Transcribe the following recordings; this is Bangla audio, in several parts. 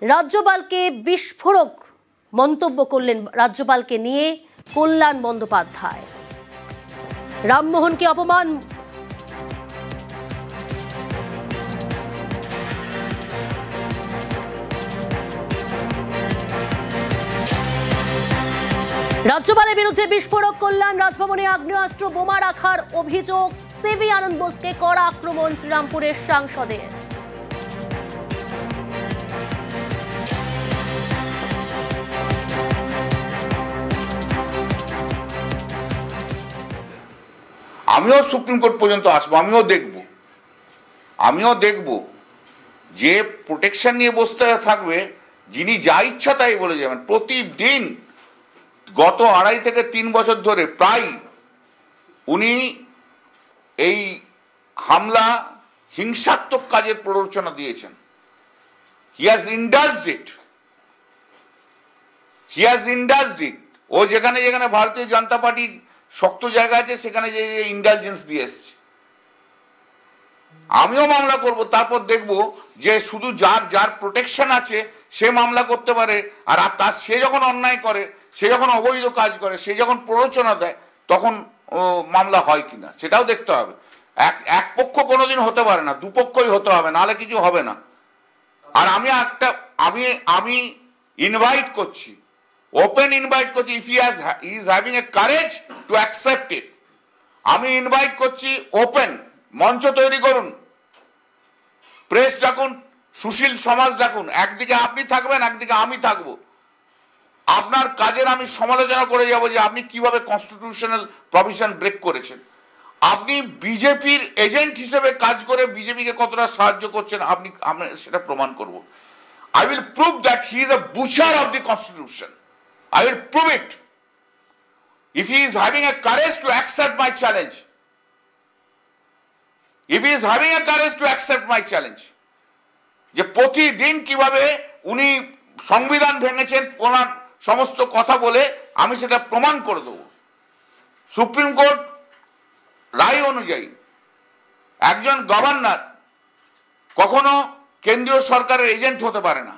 রাজ্যপালকে বিস্ফোরক মন্তব্য করলেন রাজ্যপালকে নিয়ে কল্যাণ বন্দ্যোপাধ্যায়। রামমোহনকে অপমান রাজ্যপালের বিরুদ্ধে বিস্ফোরক কল্যাণ। রাজভবনে আগ্নেয়াস্ত্র বোমা রাখার অভিযোগ। সিভি আনন্দ বোসকে কড়া আক্রমণ শ্রীরামপুরের সাংসদের। আমিও সুপ্রিম কোর্ট পর্যন্ত আসবো, আমিও দেখব যে প্রোটেকশন নিয়ে বসতে থাকবে যিনি যা ইচ্ছা তাই বলে যাবেন। প্রতিদিন গত 2.5 থেকে 3 বছর ধরে প্রায় উনি এই হামলা হিংসাত্মক কাজের প্ররোচনা দিয়েছেন। হি হ্যাজ ইন্ডালজড ইট। ও যেখানে যেখানে ভারতীয় জনতা পার্টির শক্ত জায়গা আছে সেখানে যে ইন্ডালজেন্স দিয়ে এসছে। আমিও মামলা করব, তারপর দেখব যে শুধু যার প্রোটেকশন আছে সে মামলা করতে পারে, আর তার সে যখন অন্যায় করে, সে যখন অবৈধ কাজ করে, সে যখন প্ররোচনা দেয়, তখন মামলা হয় কিনা সেটাও দেখতে হবে। এক পক্ষ কোনোদিন হতে পারে না, দুপক্ষই হতে হবে, নাহলে কিছু হবে না। আর আমি ইনভাইট করছি, ওপেন ইনভাইট করছি, if he is having a courage to accept it, আমি ইনভাইট করছি ওপেন মঞ্চ তৈরি করুন, প্রেস ডাকুন, সুশীল সমাজ ডাকুন। একদিকে আপনি থাকবেন, একদিকে আমি থাকবো। আপনার কাজের আমি সমালোচনা করে যাব যে আপনি কিভাবে কনস্টিটিউশনাল প্রভিশন ব্রেক করেছেন, আপনি বিজেপির এজেন্ট হিসেবে কাজ করে বিজেপিকে কতটা সাহায্য করছেন, আমরা সেটা প্রমাণ করব। I will prove that he is a butcher of the constitution. I will prove it. If he is having a courage to accept my challenge, যে প্রতিদিন কিভাবে উনি সংবিধান ভেঙেছেন ওনার সমস্ত কথা বলে, আমি সেটা প্রমাণ করে দেব। সুপ্রিম কোর্ট রায় অনুযায়ী একজন গভর্নর কখনো কেন্দ্রীয় সরকারের এজেন্ট হতে পারে না।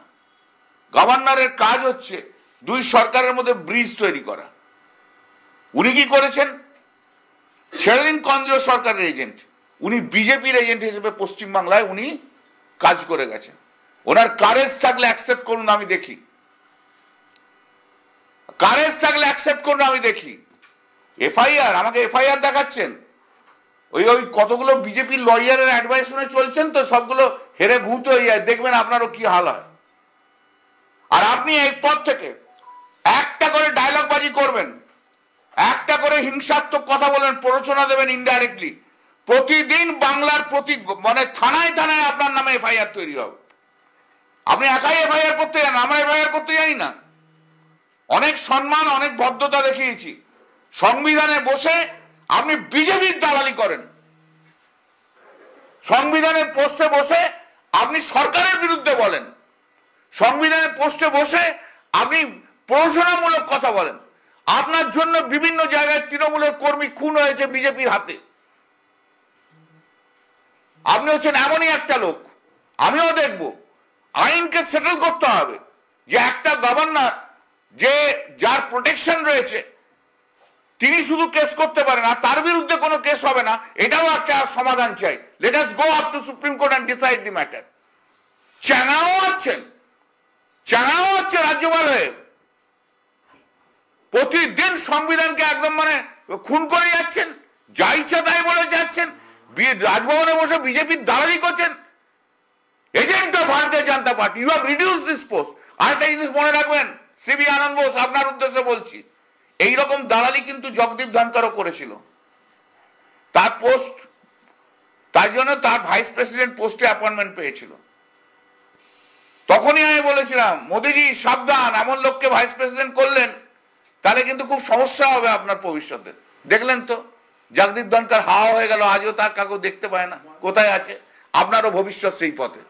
গভর্নরের কাজ হচ্ছে দুই সরকারের মধ্যে ব্রিজ তৈরি করা। উনি কি করেছেন? ছেড়ে দিন কেন্দ্রীয় সরকারের এজেন্ট, উনি বিজেপির এজেন্ট হিসেবে পশ্চিমবাংলায় উনি কাজ করে গেছেন। ওনার কারেজ থাকলে অ্যাকসেপ্ট করুন, আমি দেখি। কারেজ থাকলে অ্যাকসেপ্ট করুন, আমি দেখি। এফআইআর, আমাকে এফআইআর দেখাচ্ছেন, ওই কতগুলো বিজেপির লয়ারের অ্যাডভাইস শুনে চলছেন তো, সবগুলো হেরে ভূত হয়ে যায়, দেখবেন আপনারও কি হাল হয়। আর আপনি এই পদ থেকে একটা করে ডায়লগ বাজি করবেন, একটা করে হিংসাত্মক কথা বলবেন, প্ররোচনা দেবেন ইনডাইরেক্টলি, প্রতিদিন বাংলার থানায় থানায় আপনার নামে এফআইআর তৈরি হবে। আপনি একাই এফআইআর করতে যান, আমরা এফআইআর করতে জানি না। অনেক সম্মান, অনেক ভদ্রতা দেখিয়েছি। সংবিধানে বসে আপনি বিজেপির দালালি করেন, সংবিধানের পোস্টে বসে আপনি সরকারের বিরুদ্ধে বলেন, সংবিধানের পোস্টে বসে আপনি প্ররোচনামূলক কথা বলেন। আপনার জন্য বিভিন্ন জায়গায় তৃণমূলের কর্মী খুন হয়েছে বিজেপির হাতে। আপনি হচ্ছেন এমনই একটা লোক। আমিও দেখব, আইনকে সেটেল করতে হবে যে একটা গভর্নর যার প্রোটেকশন রয়েছে তিনি শুধু কেস করতে পারেন, আর তার বিরুদ্ধে কোনো কেস হবে না, এটাও একটা সমাধান চাই। Let us go up to supreme court and decide the matter. চাঙাও আছেন রাজ্যপাল হয়ে, প্রতিদিন সংবিধানকে একদম খুন করে যাচ্ছেন, যা ইচ্ছা তাই বলে যাচ্ছেন, রাজভবনে বসে বিজেপির দালালি করছেন। Agent of Bharatiya Janata Party, you have reduce this post. আরেকটা জিনিস মনে রাখবেন, সিভি আনন্দ বোস, আপনার উদ্দেশ্যে বলছি, এইরকম দালালি কিন্তু জগদীপ ধনকরও করেছিল। তার পোস্ট, তার জন্য তার ভাইস প্রেসিডেন্ট পোস্টে অ্যাপয়েন্টমেন্ট পেয়েছিল। তখনই আমি বলেছিলাম, মোদিজি সাবধান, এমন লোককে ভাইস প্রেসিডেন্ট করলেন তাহলে কিন্তু খুব সমস্যা হবে আপনার ভবিষ্যতে। দেখলেন তো, জগদীপ ধনকর হাওয়া হয়ে গেল, আজও তার কাউকে দেখতে পায় না, কোথায় আছে? আপনারও ভবিষ্যৎ সেই পথে।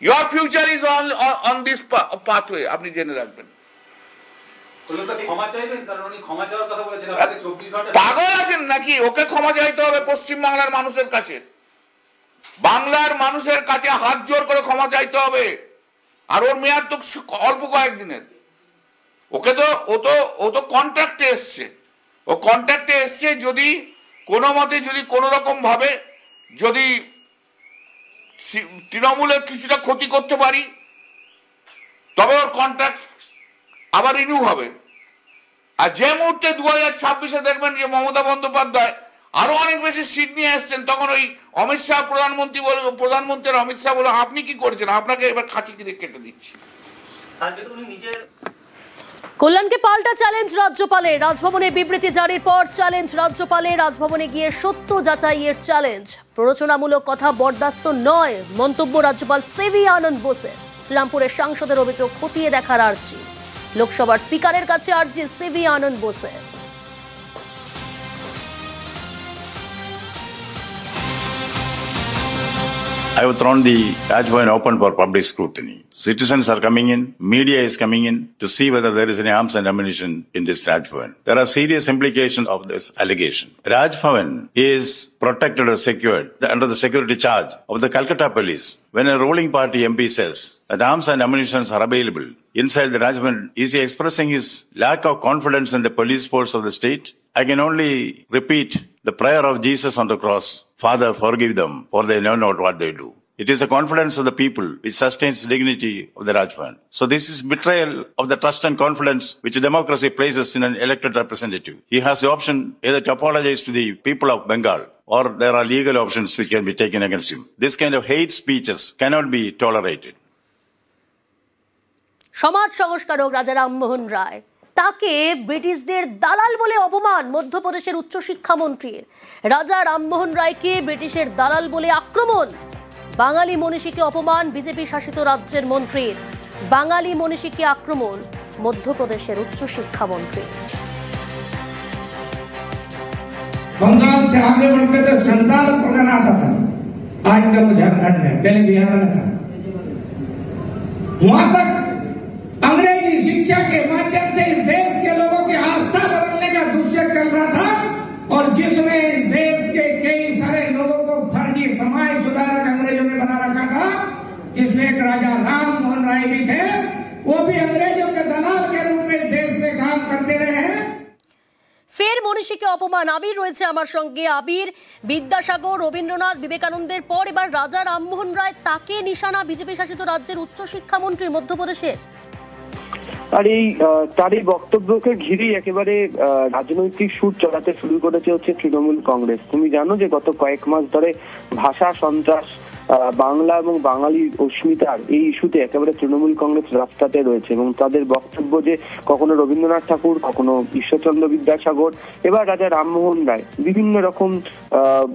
Your future is on this pathway, আপনি জেনে রাখবেন। পাগল আছেন নাকি? ওকে ক্ষমা চাইতে হবে পশ্চিমবাংলার মানুষের কাছে, বাংলার মানুষের কাছে হাত জোর করে ক্ষমা চাইতে হবে। আর ওর মেয়াদ তো অল্প কয়েকদিনের। ওকে তো ও তো কন্ট্রাক্টে এসছে, ও কন্ট্রাক্টে এসছে। যদি কোনো মতে যদি কোনো রকম ভাবে যদি তৃণমূলের কিছুটা ক্ষতি করতে পারি তবে ওর কন্ট্রাক্ট আবার রিনিউ হবে। আর যে মুহূর্তে 2026-এ দেখবেন যে মমতা বন্দ্যোপাধ্যায় আরো অনেক বেশি সিট নিয়ে আসছেন, তখন ওই অমিত শাহ প্রধানমন্ত্রীর অমিত শাহ বলে আপনি কি করেছেন, আপনাকে এবার খাঁটি কেটে দিচ্ছি। কল্যাণকে পাল্টা চ্যালেঞ্জ রাজ্যপালের। রাজভবনে বিবৃতি জারির পর চ্যালেঞ্জ রাজ্যপালের। রাজভবনে গিয়ে সত্য যাচাইয়ের চ্যালেঞ্জ। প্ররোচনামূলক কথা বরদাস্ত নয় মন্তব্য রাজ্যপাল সিভি আনন্দ বোসের। শ্রীরামপুরের সাংসদের অভিযোগ খতিয়ে দেখার আর্জি। লোকসভার স্পিকারের কাছে আর্জি সিভি আনন্দ বোসের। I have thrown the Rajbhavan open for public scrutiny. Citizens are coming in, media is coming in to see whether there is any arms and ammunition in this Rajbhavan. There are serious implications of this allegation. Rajbhavan is protected or secured under the security charge of the Calcutta police. When a ruling party MP says that arms and ammunition are available inside the Rajbhavan, is he expressing his lack of confidence in the police force of the state? I can only repeat the prayer of Jesus on the cross. Father, forgive them, for they know not what they do. It is the confidence of the people which sustains the dignity of the Rajbhavan. So this is betrayal of the trust and confidence which democracy places in an elected representative. He has the option either to apologize to the people of Bengal, or there are legal options which can be taken against him. This kind of hate speeches cannot be tolerated. সমাজ সংস্কারক রাজা রামমোহন রায়, তাকে ব্রিটিশদের দালাল বলে অপমান মধ্যপ্রদেশের উচ্চশিক্ষামন্ত্রীর। রাজা রামমোহন রায়কে ব্রিটিশের দালাল বলে আক্রমণ। বাঙালি মনীষীকে অপমান বিজেপি শাসিত রাজ্যের মন্ত্রীর। বাঙালি মনীষীকে আক্রমণ মধ্যপ্রদেশের উচ্চশিক্ষামন্ত্রী। बंगाल से आगे बढ़ते तो संतान पढ़ाना आता था, आज का वो झारखंड में, पहले बिहार में था। वहां तक अंग्रेजी शिक्षा के माध्यम से इस देश के लोगों की आस्था बदलने का दुष्यंत चल रहा था, और जिसमें इस देश के कई सारे लोगों को फर्जी समाज सुधारक अंग्रेजों ने बना रखा था, जिसमें एक राजा राम मोहन राय भी थे, वो भी अंग्रेजों के दलाल के रूप में देश में काम करते रहे हैं। ফের মনীষীকে অপমান। আবির রয়েছে আমার সঙ্গে। আবির, বিদ্যাসাগর, রবীন্দ্রনাথ, বিবেকানন্দের পর এবার রাজা রামমোহন রায়, তাকে নিশানা বিজেপি শাসিত রাজ্যের উচ্চশিক্ষামন্ত্রী মধ্যপ্রদেশে। আর তারই বক্তব্যকে ঘিরেই একেবারে রাজনৈতিক সুর চড়াতে শুরু করেছে হচ্ছে তৃণমূল কংগ্রেস। তুমি জানো যে গত কয়েক মাস ধরে ভাষা সন্ত্রাস, বাংলা এবং বাঙালি অস্মিতার এই ইস্যুতে একেবারে তৃণমূল কংগ্রেস রাস্তাতে রয়েছে, এবং তাদের বক্তব্য যে কখনো রবীন্দ্রনাথ ঠাকুর, কখনো ঈশ্বরচন্দ্র বিদ্যাসাগর, এবার রাজা রামমোহন রায়, বিভিন্ন রকম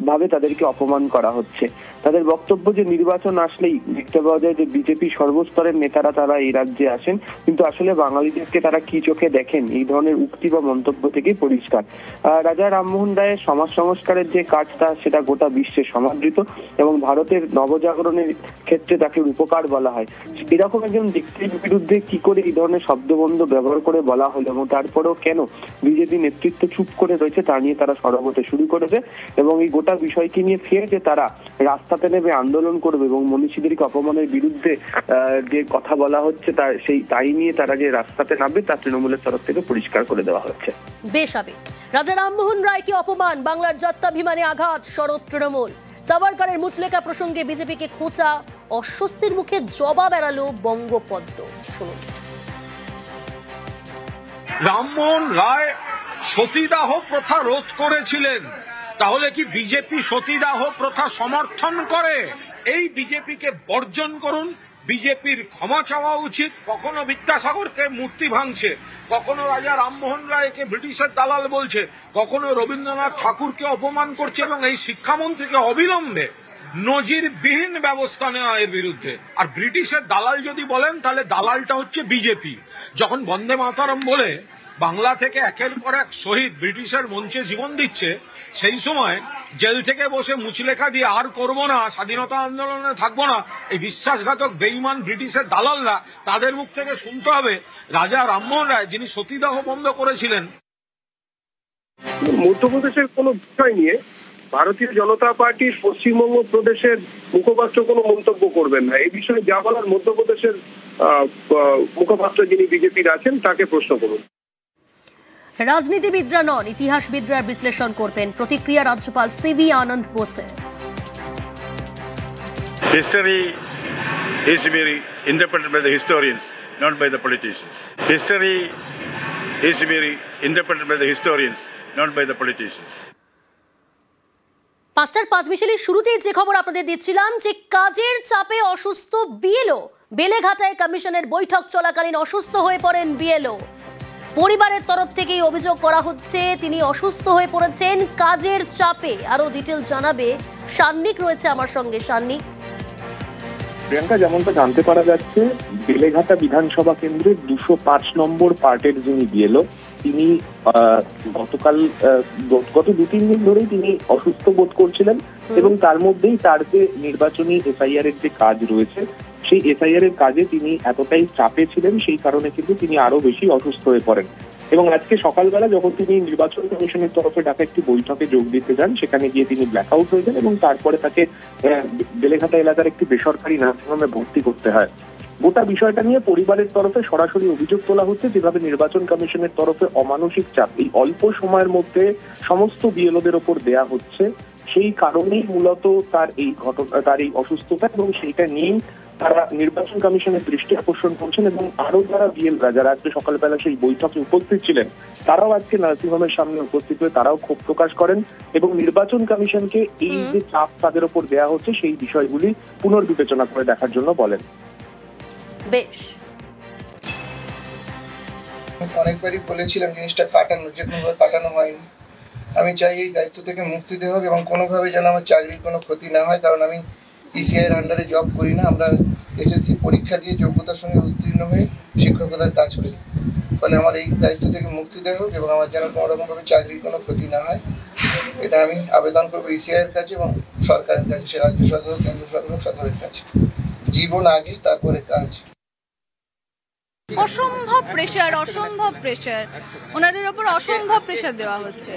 ভাবে তাদেরকে অপমান করা হচ্ছে। তাদের বক্তব্য যে নির্বাচন আসলেই দেখতে পাওয়া যায় যে বিজেপি সর্বস্তরের নেতারা তারা এই রাজ্যে আসেন, কিন্তু আসলে বাঙালিদেরকে তারা কি চোখে দেখেন এই ধরনের উক্তি বা মন্তব্য থেকেই পরিষ্কার। রাজা রামমোহন রায়ের সমাজ সংস্কারের যে কাজটা সেটা গোটা বিশ্বে সমাদৃত, এবং ভারতের নবজাগরণের ক্ষেত্রে তাকে রূপকার বলা হয়। এরকম একজন ব্যক্তির বিরুদ্ধে কি করে এই ধরনের শব্দবন্ধ ব্যবহার করে বলা হলো, এবং তারপরেও কেন বিজেপি নেতৃত্ব চুপ করে রয়েছে তা নিয়ে তারা সরব হতে শুরু করেছে, এবং এই গোটা বিষয়কে নিয়ে ফের যে তারা রাস্তাতে নেমে আন্দোলন করবে এবং মনীষীদেরকে অপমানের বিরুদ্ধে যে কথা বলা হচ্ছে তাই নিয়ে তারা যে রাস্তাতে নামবে তা তৃণমূলের তরফ থেকে পরিষ্কার করে দেওয়া হচ্ছে। বেশ আবির, রাজা রামমোহন রায়কে অপমান, বাংলার জাত্যাভিমানে আঘাত, শরৎ তৃণমূল। সাভারকারের মুচলেকা প্রসঙ্গে বিজেপিকে খোঁচা, অস্বস্তির মুখে জবাব এড়ালো বঙ্গপদ্ম। শুনুন। রামমোহন রায় সতীদাহ প্রথা রোধ করেছিলেন, তাহলে কি বিজেপি সতীদাহ প্রথা সমর্থন করে? এই বিজেপিকে বর্জন করুন। বিজেপির ক্ষমা চাওয়া উচিত। কখনো বিদ্যাসাগরকে মূর্তি ভাঙছে, কখনো রাজা রামমোহন রায়কে ব্রিটিশের দালাল বলছে, কখনো রবীন্দ্রনাথ ঠাকুরকে অপমান করছে, এবং এই শিক্ষামন্ত্রীকে অবিলম্বে নজিরবিহীন ব্যবস্থা নেওয়া এর বিরুদ্ধে। আর ব্রিটিশের দালাল যদি বলেন তাহলে দালালটা হচ্ছে বিজেপি। যখন বন্দে মাতরম বলে বাংলা থেকে একের পর এক শহীদ ব্রিটিশের মঞ্চে জীবন দিচ্ছে, সেই সময় জেল থেকে বসে মুচলেখা দিয়ে আর করব না, স্বাধীনতা আন্দোলনে থাকবো না, এই বিশ্বাসঘাতক বেঈমান ব্রিটিশের দালালরা, তাদের মুখ থেকে শুনতে হবে রাজা রামমোহন রায় যিনি সতীদাহ বন্ধ করেছিলেন। মধ্যপ্রদেশের কোনো বিষয় নিয়ে ভারতীয় জনতা পার্টির পশ্চিমবঙ্গ প্রদেশের মুখপাত্র কোনো মন্তব্য করবেন না। এই বিষয়ে যা বলার মধ্যপ্রদেশের মুখপাত্র যিনি বিজেপির আছেন তাকে প্রশ্ন করুন। রাজনীতিবিদরা নন, ইতিহাসবিদরা বিশ্লেষণ করবেন, প্রতিক্রিয়া রাজ্যপাল সিভি আনন্দ বোসের। History is to be interpreted by the historians, not by the politicians. History is to be interpreted by the historians, not by the politicians. 5:05 শুরুতেই যে খবর আপনাদের দিচ্ছিলাম যে কাজের চাপে অসুস্থ বিএলও, বেলেঘাটায় কমিশনের বৈঠক চলাকালীন অসুস্থ হয়ে পড়েন বিএলও। পরিবারের তরফ থেকেই অভিযোগ করা হচ্ছে তিনি অসুস্থ হয়ে পড়েছেন কাজের চাপে। আরো ডিটেল জানাবে সান্নিক রয়েছে আমার সঙ্গে। সান্নিক, প্রিয়াঙ্কা, যেমনটা জানতে পারা যাচ্ছে, বেলেঘাটা বিধানসভা কেন্দ্রের 205 নম্বর পার্টের যিনি বিএলও, তিনি গত 2-3 দিন ধরেই তিনি অসুস্থ বোধ করছিলেন এবং তার মধ্যেই তার যে নির্বাচনী এসআইআর এর যে কাজ রয়েছে সেই এসআইআর এর কাজে তিনি এতটাই চাপে ছিলেন, সেই কারণে কিন্তু তিনি আরো বেশি অসুস্থ হয়ে পড়েন। এবং আজকে সকালবেলা যখন তিনি নির্বাচন কমিশনের তরফে ডাকা একটি বৈঠকে যোগ দিতে যান, সেখানে গিয়ে তিনি ব্ল্যাকআউট হয়ে যান এবং তারপরে তাকে বেলেঘাটা এলাকার একটি বেসরকারি নার্সিংহোমে ভর্তি করতে হয়। গোটা বিষয়টা নিয়ে পরিবারের তরফে সরাসরি অভিযোগ তোলা হচ্ছে, যেভাবে নির্বাচন কমিশনের তরফে অমানসিক চাপ এই অল্প সময়ের মধ্যে সমস্ত বিএলওদের ওপর দেয়া হচ্ছে, সেই কারণেই মূলত তার এই অসুস্থতা এবং সেইটা নিয়েই তারা নির্বাচন কমিশনের দৃষ্টি আকর্ষণ করছেন। এবং আরো যারা বিএলরা যারা আজকে সকালবেলা সেই বৈঠকে উপস্থিত ছিলেন, তারাও আজকে নার্সিংহোমের সামনে উপস্থিত হয়ে তারাও ক্ষোভ প্রকাশ করেন এবং নির্বাচন কমিশনকে এই যে চাপ তাদের ওপর দেওয়া হচ্ছে সেই বিষয়গুলি পুনর্বিবেচনা করে দেখার জন্য বলেন। বেশ, অনেকবারই বলেছিলাম জিনিসটা কাটানো, যে কোনোভাবে কাটানো হয়নি। আমি চাই এই দায়িত্ব থেকে মুক্তি দেওয়া হোক এবং কোনোভাবে যেন আমার চাকরির কোনো ক্ষতি না হয়, কারণ আমি ইসিআইয়ের আন্ডারে জব করি না। আমরা এসএসসি পরীক্ষা দিয়ে যোগ্যতার সঙ্গে উত্তীর্ণ হয়ে শিক্ষকতার কাজ করি। ফলে আমার এই দায়িত্ব থেকে মুক্তি দেওয়া হোক এবং আমার যেন কোনো রকমভাবে চাকরির কোনো ক্ষতি না হয়, এটা আমি আবেদন করবো ইসিআইয়ের কাছে এবং সরকারের কাছে, সে রাজ্য সরকার হোক, কেন্দ্র সরকার হোক, সকলের কাছে। জীবন আগে, তারপরে কাজ। অসম্ভব প্রেশার ওনাদের ওপর অসম্ভব প্রেশার দেওয়া হচ্ছে।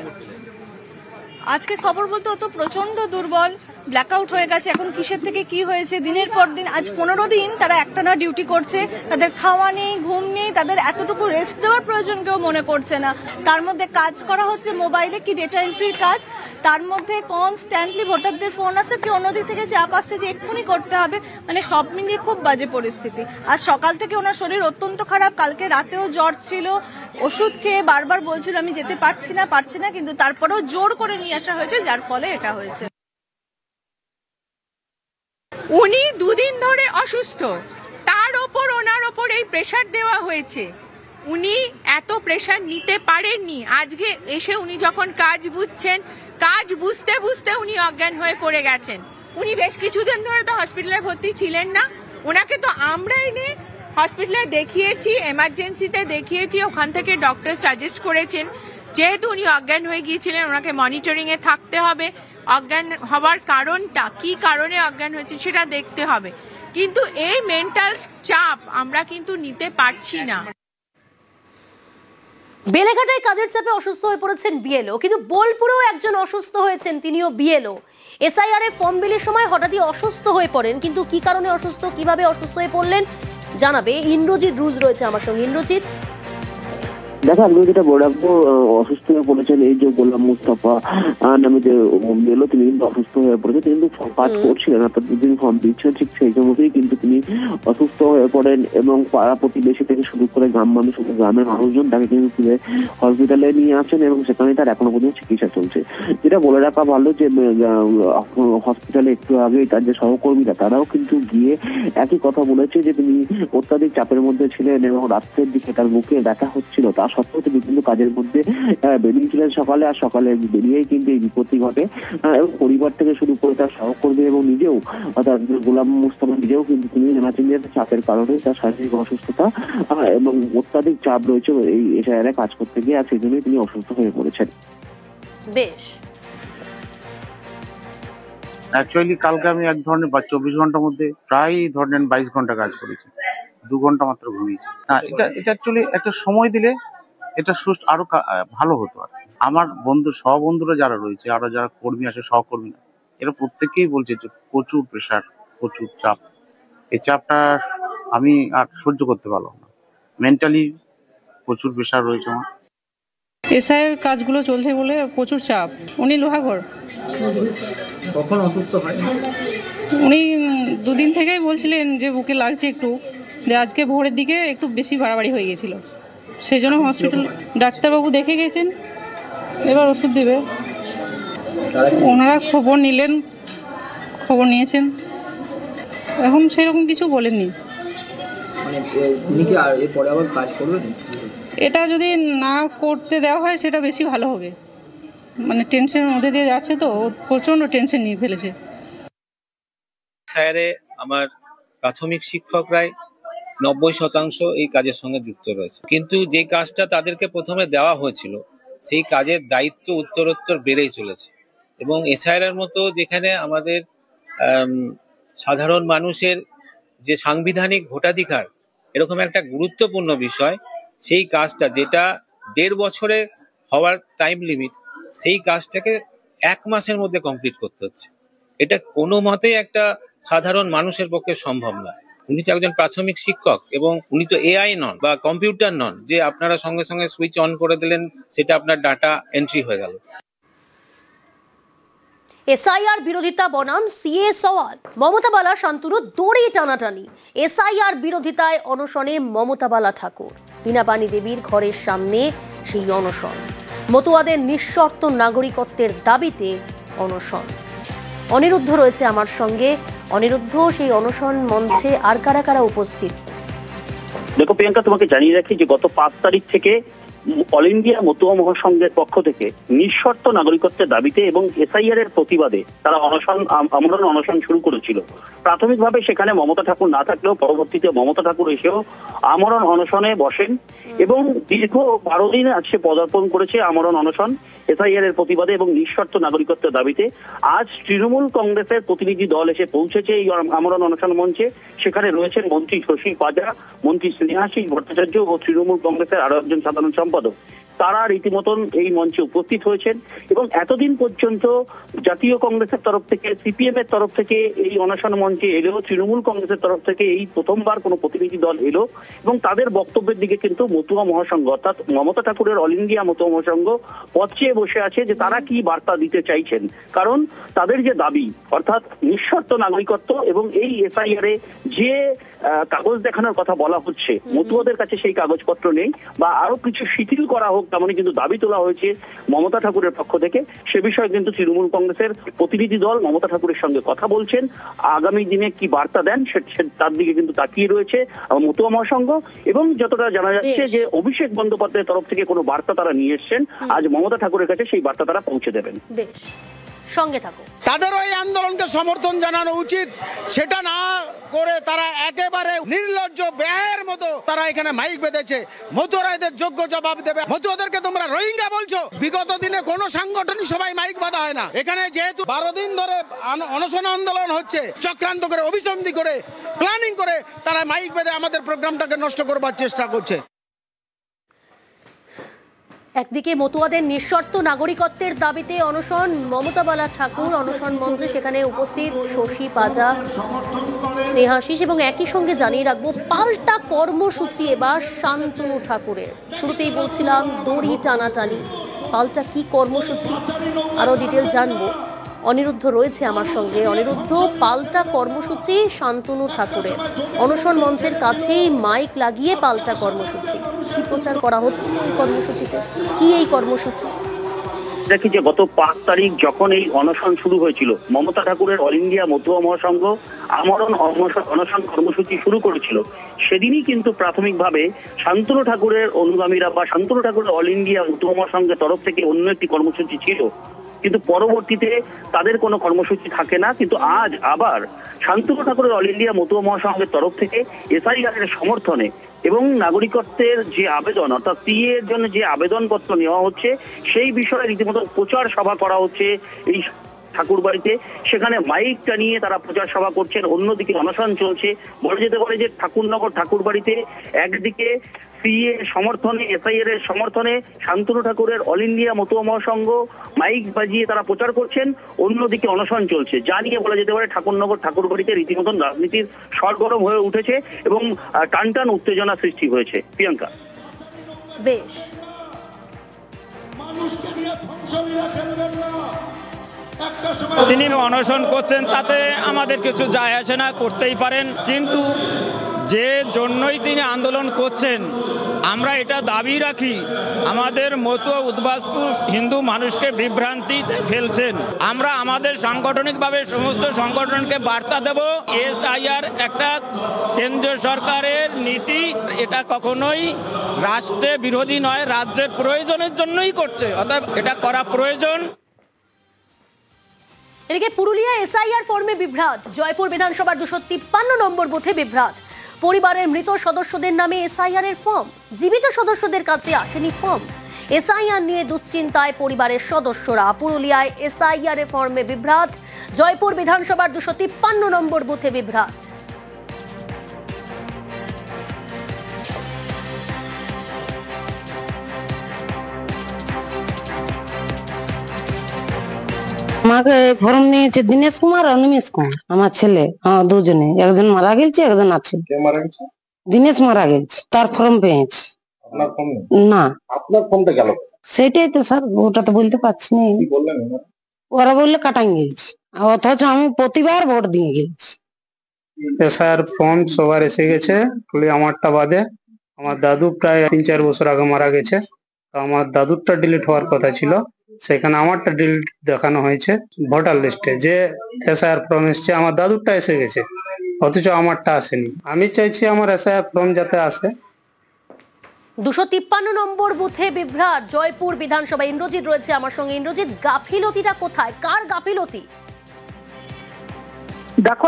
আজকে খবর বলতে অত প্রচন্ড দুর্বল, ব্ল্যাকআউট হয়ে গেছে। এখন কিসের থেকে কি হয়েছে, দিনের পর দিন, আজ 15 দিন তারা একটানা ডিউটি করছে, তাদের খাওয়া নেই, ঘুম নেই, তাদের এতটুকু রেস্ট দেওয়ার প্রয়োজন কেউ মনে করছে না। তার মধ্যে কাজ করা হচ্ছে মোবাইলে, কি ডেটা এন্ট্রির কাজ, তার মধ্যে কনস্ট্যান্টলি ভোটারদের ফোন আসছে, কি অন্যদিক থেকে চাপ আসছে যে এক্ষুনি করতে হবে। মানে সব মিলিয়ে খুব বাজে পরিস্থিতি। আজ সকাল থেকে ওনার শরীর অত্যন্ত খারাপ, কালকে রাতেও জ্বর ছিল, ওষুধ খেয়ে বারবার বলছিল আমি যেতে পারছি না, কিন্তু তারপরেও জোর করে নিয়ে আসা হয়েছে, যার ফলে এটা হয়েছে। উনি 2 দিন ধরে অসুস্থ, তার ওপর ওনার ওপর এই প্রেশার দেওয়া হয়েছে। উনি এত প্রেশার নিতে পারেননি। আজকে এসে উনি যখন কাজ বুঝছেন, কাজ বুঝতে বুঝতে উনি অজ্ঞান হয়ে পড়ে গেছেন। উনি বেশ কিছুদিন ধরে তো হসপিটালে ভর্তি ছিলেন না। ওনাকে তো আমরা এনে হসপিটালে দেখিয়েছি, এমার্জেন্সিতে দেখিয়েছি, ওখান থেকে ডক্টর সাজেস্ট করেছেন যেহেতু উনি অজ্ঞান হয়ে গিয়েছিলেন ওনাকে মনিটরিং এ থাকতে হবে, অজ্ঞান হওয়ার কারণটা কি কারণে অজ্ঞান হয়েছে সেটা দেখতে হবে। কিন্তু এই মেন্টাল চাপ আমরা কিন্তু নিতে পারছি না। বেলেঘাটায় কাজের চাপে অসুস্থ হয়ে পড়েছেন বিএলও, কিন্তু বোলপুরেও একজন অসুস্থ হয়েছেন, তিনিও বিএলও। এসআইআর এ ফর্ম বিলির সময় হঠাৎই অসুস্থ হয়ে পড়েন, কিন্তু কি কারণে অসুস্থ, কিভাবে অসুস্থ হয়ে পড়লেন জানাবে ইন্দ্রজিৎ রুজ রয়েছে আমার সঙ্গে। ইন্দ্রজিৎ, দেখো, আমি যেটা বলে রাখবো, অসুস্থ হয়ে পড়েছেন এই যে গোলাম মুস্তাফা নামে যে এলো, তিনি কিন্তু অসুস্থ হয়ে পড়েছেন। তিনি কিন্তু কাজ করছিলেন, অর্থাৎ দুদিন ফর্ম দিচ্ছেন, ঠিক সেই সময়তেই কিন্তু তিনি অসুস্থ হয়ে পড়েন এবং পাড়া প্রতিবেশী থেকে শুরু করে গ্রামের মানুষজন তাকে কিন্তু হসপিটালে নিয়ে আসেন এবং সেখানে তার এখনো পর্যন্ত চিকিৎসা চলছে। যেটা বলে রাখা ভালো যে হসপিটালে একটু আগেই তার যে সহকর্মীরা তারাও কিন্তু গিয়ে একই কথা বলেছে যে তিনি অত্যাধিক চাপের মধ্যে ছিলেন এবং রাত্রের দিকে তার বুকে ব্যথা হচ্ছিল। তার সত্ত্বেও তিনি কিন্তু কাজের মধ্যে বেরিয়েছিলেন সকালে, আর সকালে বেরিয়েই কিন্তু এই বিপত্তি ঘটে এবং পরিবার থেকে শুরু করে তার সহকর্মী এবং নিজেও অর্থাৎ গোলাম মুস্তাফা নিজেও কিন্তু তিনি জানাচ্ছেন যে চাপের কারণে তার শারীরিক অসুস্থতা এবং অত্যাধিক চাপ রয়েছে এই এসআইআর কাজ করতে গিয়ে, আর সেই জন্যই তিনি অসুস্থ হয়ে পড়েছেন। বেশ, অ্যাকচুয়ালি কালকে আমি এক ধরনের 24 ঘন্টার মধ্যে প্রায় ধরেন 22 ঘন্টা কাজ করেছি, 2 ঘন্টা মাত্র ঘুমিয়েছি। না, এটা অ্যাকচুয়ালি একটা সময় দিলে এটা সুস্থ আরো ভালো হতো। আমার সহবন্ধুরা যারা রয়েছে, আরো যারা কর্মী আছে, সহকর্মীরা, এরা প্রত্যেকেই বলছে যে প্রচুর প্রেশার, প্রচুর চাপ। এই চাপটা আমি আর সহ্য করতে পারলাম না। মেন্টালি প্রচুর প্রেশার রয়েছে আমার। এসআইয়ের কাজগুলো চলছে বলে প্রচুর চাপ। উনি লোহাগড়। কখন অসুস্থ হয়? উনি দুদিন থেকেই বলছিলেন যে বুকে লাগছে একটু, যে আজকে ভোরের দিকে একটু বেশি বাড়াবাড়ি হয়ে গেছিল, সেই জন্য হসপিটাল ডাক্তারবাবু দেখে গেছেন, এবার ওষুধ দেবে। ওনারা খবর নিয়েছেন, এখন সেরকম কিছু বলেননি। মানে তিনি কি আর এরপরে আবার কাজ করবেন? এটা যদি না করতে দেওয়া হয় সেটা বেশি ভালো হবে। মানে টেনশনের মধ্যে দিয়ে যাচ্ছে তো, প্রচণ্ড টেনশন নিয়ে ফেলেছে। স্যারে আমার প্রাথমিক শিক্ষকরাই 90% এই কাজের সঙ্গে যুক্ত রয়েছে, কিন্তু যে কাজটা তাদেরকে প্রথমে দেওয়া হয়েছিল সেই কাজের দায়িত্ব উত্তরোত্তর বেড়েই চলেছে। এবং এসআইআর মতো যেখানে আমাদের সাধারণ মানুষের যে সাংবিধানিক ভোটাধিকার এরকম একটা গুরুত্বপূর্ণ বিষয়, সেই কাজটা যেটা 1.5 বছরে হওয়ার টাইম লিমিট, সেই কাজটাকে 1 মাসের মধ্যে কমপ্লিট করতে হচ্ছে। এটা কোনো মতেই একটা সাধারণ মানুষের পক্ষে সম্ভব নয়। উনি তো একজন প্রাথমিক শিক্ষক এবং উনি তো এআই নন বা কম্পিউটার নন যে আপনারা সঙ্গে সঙ্গে সুইচ অন করে দিলেন, সেটা আপনার ডাটা এন্ট্রি হয়ে গেল। এসআইআর বিরোধিতা বনাম সিএ সওয়াল, মমতা বালা শান্তনুর দড়ি টানাটানি। এসআইআর বিরোধিতায় অনশনে মমতা বালা ঠাকুর, বীণাপানি দেবীর ঘরের সামনে সেই অনশন। মতুয়াদের নিঃশর্ত নাগরিকত্বের দাবিতে অনশন। অনিরুদ্ধ রয়েছে আমার সঙ্গে। অনিরুদ্ধ, সেই অনশন মঞ্চে আর কারা কারা উপস্থিত? দেখো প্রিয়াঙ্কা, তোমাকে জানিয়ে রাখি যে গত 5 তারিখ থেকে অল ইন্ডিয়া মতুয়া মহাসংঘের পক্ষ থেকে নিঃশর্ত নাগরিকত্বের দাবিতে এবং এসআইআর এর প্রতিবাদে তারা আমরণ অনশন শুরু করেছিল। প্রাথমিকভাবে সেখানে মমতা ঠাকুর না থাকলেও পরবর্তীতে মমতা ঠাকুর এসেও আমরণ অনশনে বসেন এবং দীর্ঘ 12 দিন আজকে পদার্পণ করেছে আমরণ অনশন এসআইআর এর প্রতিবাদে এবং নিঃশর্ত নাগরিকত্বের দাবিতে। আজ তৃণমূল কংগ্রেসের প্রতিনিধি দল এসে পৌঁছেছে এই আমরণ অনশন মঞ্চে। সেখানে রয়েছেন মন্ত্রী শশী পাজা, মন্ত্রী স্নেহাশিস ভট্টাচার্য ও তৃণমূল কংগ্রেসের আরো একজন সাধারণ সম্পাদক। তারা রীতিমতন এই মঞ্চে উপস্থিত হয়েছেন এবং এতদিন পর্যন্ত জাতীয় কংগ্রেসের তরফ থেকে, সিপিএম এর তরফ থেকে এই অনশন মঞ্চে এলেও তৃণমূল কংগ্রেসের তরফ থেকে এই প্রথমবার কোনো প্রতিনিধি দল এলো এবং তাদের বক্তব্যের দিকে কিন্তু মতুয়া মহাসংঘ অর্থাৎ মমতা ঠাকুরের অল ইন্ডিয়া মতুয়া মহাসংঘ পথ চেয়ে বসে আছে যে তারা কি বার্তা দিতে চাইছেন। কারণ তাদের যে দাবি অর্থাৎ নিঃশর্ত নাগরিকত্ব এবং এই এসআইআর এ যে কাগজ দেখানোর কথা বলা হচ্ছে, মতুয়াদের কাছে সেই কাগজপত্র নেই বা আরো কিছু শিথিল করা হোক, তেমনই কিন্তু দাবি তোলা হয়েছে মমতা ঠাকুরের পক্ষ থেকে। সে বিষয়ে কিন্তু তৃণমূল কংগ্রেসের প্রতিনিধি দল মমতা ঠাকুরের সঙ্গে কথা বলছেন। আগামী দিনে কি বার্তা দেন তার দিকে কিন্তু তাকিয়ে রয়েছে মতুয়া মহাসংঘ এবং যতটা জানা যাচ্ছে যে অভিষেক বন্দ্যোপাধ্যায়ের তরফ থেকে কোনো বার্তা তারা নিয়ে এসছেন, আজ মমতা ঠাকুরের কাছে সেই বার্তা তারা পৌঁছে দেবেন। সঙ্গে থাকো। তাদেরও এই আন্দোলনকে সমর্থন জানানো উচিত, সেটা না করে তারা একেবারে নির্লজ্জ ব্যয়ের মতো তারা এখানে মাইক বেঁধেছে। মতুয়ারা এদের যোগ্য জবাব দেবে। মতুয়াদেরকে তোমরা রোহিঙ্গা বলছো, বিগত দিনে কোনো সাংগঠনিক সবাই মাইক বাঁধা হয় না। এখানে যেহেতু 12 দিন ধরে অনশন আন্দোলন হচ্ছে, চক্রান্ত করে, অভিসন্ধি করে, প্ল্যানিং করে তারা মাইক বেঁধে আমাদের প্রোগ্রামটাকে নষ্ট করবার চেষ্টা করছে। একদিকে মতুয়াদের নিঃশর্ত নাগরিকত্বের দাবিতে অনশন, মমতা বালা ঠাকুর অনশন মঞ্চে, সেখানে উপস্থিত শশী পাজা, স্নেহাশিস এবং একই সঙ্গে জানিয়ে রাখবো পাল্টা কর্মসূচি এবার শান্তনু ঠাকুরের। শুরুতেই বলছিলাম দড়ি টানাটানি, পাল্টা কি কর্মসূচি আরো ডিটেল জানবো। অনিরুদ্ধ রয়েছে আমার সঙ্গে। অনিরুদ্ধ, পাল্টা কর্মসূচি শান্তনু ঠাকুরের, অনশন মঞ্চের কাছেই মাইক লাগিয়ে পাল্টা কর্মসূচি, কি প্রচার করা হচ্ছে কর্মসূচিতে, কি এই কর্মসূচি? দেখি যে গত 5 তারিখ যখন এই অনশন শুরু হয়েছিল, মমতা ঠাকুরের অল ইন্ডিয়া মতুয়া মহাসংঘ আমরণ অনশন কর্মসূচি শুরু করেছিল, সেদিনই কিন্তু প্রাথমিকভাবে শান্তনু ঠাকুরের অনুগামীরা বা শান্তনু ঠাকুরের অল ইন্ডিয়া মতুয়া মহাসংঘের তরফ থেকে অন্য একটি কর্মসূচি ছিল, কিন্তু পরবর্তীতে তাদের কোনো কর্মসূচি থাকে না। কিন্তু আজ আবার শান্তনু ঠাকুরের অল ইন্ডিয়া মতুয়া মহাসংঘের তরফ থেকে এসআইআর এর সমর্থনে এবং নাগরিকত্বের যে আবেদন অর্থাৎ সিএ এর জন্য যে আবেদনপত্র নেওয়া হচ্ছে সেই বিষয়ে রীতিমতো প্রচার সভা করা হচ্ছে এই ঠাকুরবাড়িতে, সেখানে মাইকটা নিয়ে তারা প্রচার সভা করছেন, অন্যদিকে অনশন চলছে। বলা যেতে পারে যে ঠাকুরনগর ঠাকুরবাড়িতে একদিকে সিএ সমর্থনে, এসআইআর এর সমর্থনে শান্তনু ঠাকুরের অল ইন্ডিয়া মতুয়া মহাসংঘ মাইক বাজিয়ে তারা প্রচার করছেন, অন্যদিকে অনশন চলছে, যা নিয়ে বলা যেতে পারে ঠাকুরনগর ঠাকুরবাড়িতে রীতিমতন রাজনীতির সরগরম হয়ে উঠেছে এবং টানটান উত্তেজনা সৃষ্টি হয়েছে। প্রিয়াঙ্কা, বেশ, তিনি অনশন করছেন তাতে আমাদের কিছু যায় আসে না, করতেই পারেন, কিন্তু যে জন্যই তিনি আন্দোলন করছেন আমরা এটা দাবি রাখি, আমাদের মতুয়া উদ্বাস্তু হিন্দু মানুষকে বিভ্রান্তিতে ফেলছেন। আমরা আমাদের সাংগঠনিকভাবে সমস্ত সংগঠনকে বার্তা দেব, এসআইআর একটা কেন্দ্রীয় সরকারের নীতি, এটা কখনোই রাষ্ট্রে বিরোধী নয়, রাজ্যের প্রয়োজনের জন্যই করছে, অতএব এটা করা প্রয়োজন। এদিকে পুরুলিয়া এসআইআর ফর্মে বিভ্রাট, জয়পুর বিধানসভার 253 নম্বর বুথে বিভ্রাট। পরিবারের মৃত সদস্যদের নামে এসআইআর এর ফর্ম, জীবিত সদস্যদের কাছে আসেনি ফর্ম। এসআইআর নিয়ে দুশ্চিন্তায় পরিবারের সদস্যরা। পুরুলিয়ায় এসআইআর এর ফর্মে বিভ্রাট, জয়পুর বিধানসভার 253 নম্বর বুথে বিভ্রাট। আমাকে ফর্ম নিয়েছে দীনেশ কুমার আর নিমেশ কুমার, আমার ছেলে, আমার দুজনে, একজন মারা গেছে একজন আছে। দীনেশ মারা গেছে, তার ফর্ম পেয়েছে না। আপনার ফর্মটা গেল? সেটাই তো স্যার, ওটা তো বলতে পারছি না। ওরা বললে কাটাই গেছে, অথচ আমি প্রতিবার ভোট দিয়ে গেছি। এসআইআর ফর্ম সবার এসে গেছে, খালি আমারটা বাদে। আমার দাদু প্রায় 3-4 বছর আগে মারা গেছে, তো আমার দাদুরটা ডিলিট হওয়ার কথা ছিল, সেখানে আমারটা ডিলিট দেখানো হয়েছে। ভোটার লিস্টে যে এসআইআর ফর্ম এসছে আমার দাদুরটা এসে গেছে, অথচ আমারটা আসেনি। আমি চাইছি আমার এসআইআর ফর্ম যাতে আসে। 253 নম্বর বুথে বিভ্রাট, জয়পুর বিধানসভা। ইন্দ্রজিৎ রয়েছে আমার সঙ্গে। ইন্দ্রজিৎ, গাফিলতিটা কোথায়, কার গাফিলতি? দেখো,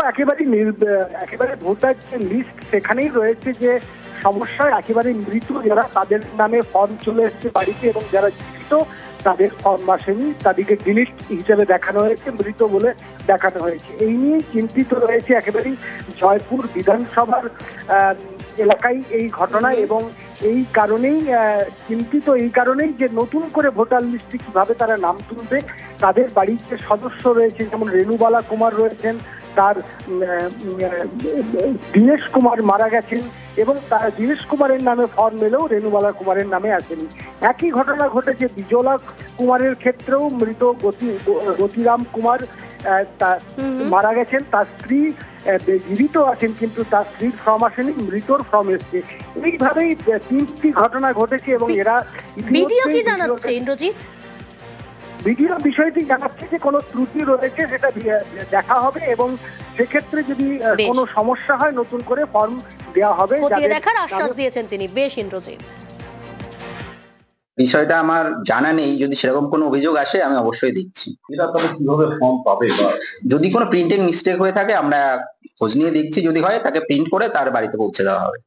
একেবারে ভোটার যে লিস্ট সেখানেই রয়েছে যে সমস্যা, একেবারে মৃত যারা তাদের নামে ফর্ম চলে এসছে বাড়িতে, এবং যারা জীবিত তাদের ফর্ম আসেনি, তাদেরকে ডিলিট হিসেবে দেখানো হয়েছে, মৃত বলে দেখানো হয়েছে। এই নিয়ে চিন্তিত রয়েছে একেবারেই জয়পুর বিধানসভার এলাকায় এই ঘটনা, এবং এই কারণেই চিন্তিত, এই কারণেই যে নতুন করে ভোটার লিস্টে কিভাবে তারা নাম তুলবে। তাদের বাড়ির যে সদস্য রয়েছে, যেমন রেণুবালা কুমার রয়েছেন, তার দীনেশ কুমার মারা গেছেন, এবং তার দীনেশ কুমারের নামে ফর্ম এলেও রেণুবালা কুমারের নামে আসেনি। একই ঘটনা ঘটেছে বিজলা কুমারের ক্ষেত্রেও। মৃত গতিরাম কুমার মারা গেছেন, তার স্ত্রী জীবিত আছেন, কিন্তু তার স্ত্রীর ফর্ম আসেনি, মৃতর ফর্ম এসছে। এইভাবেই 3টি ঘটনা ঘটেছে, এবং এরা ভিডিও কি জানাচ্ছে ইন্দ্রজিৎ? ভিডিও বিষয়টি জানাচ্ছে যে কোনো ত্রুটি রয়েছে, সেটা দেখা হবে, এবং সেক্ষেত্রে যদি কোনো সমস্যা হয় নতুন করে ফর্ম দেওয়া হবে। দেখার আশ্বাস দিয়েছেন তিনি। বেশ ইন্দ্রজিৎ, বিষয়টা আমার জানা নেই, যদি সেরকম কোনো অভিযোগ আসে আমি অবশ্যই দিচ্ছি। এরা তবে কিভাবে ফর্ম পাবে? যদি কোনো প্রিন্টিং মিস্টেক হয়ে থাকে আমরা খোঁজ নিয়ে দেখছি, যদি হয় তাকে প্রিন্ট করে তার বাড়িতে পৌঁছে দেওয়া হবে।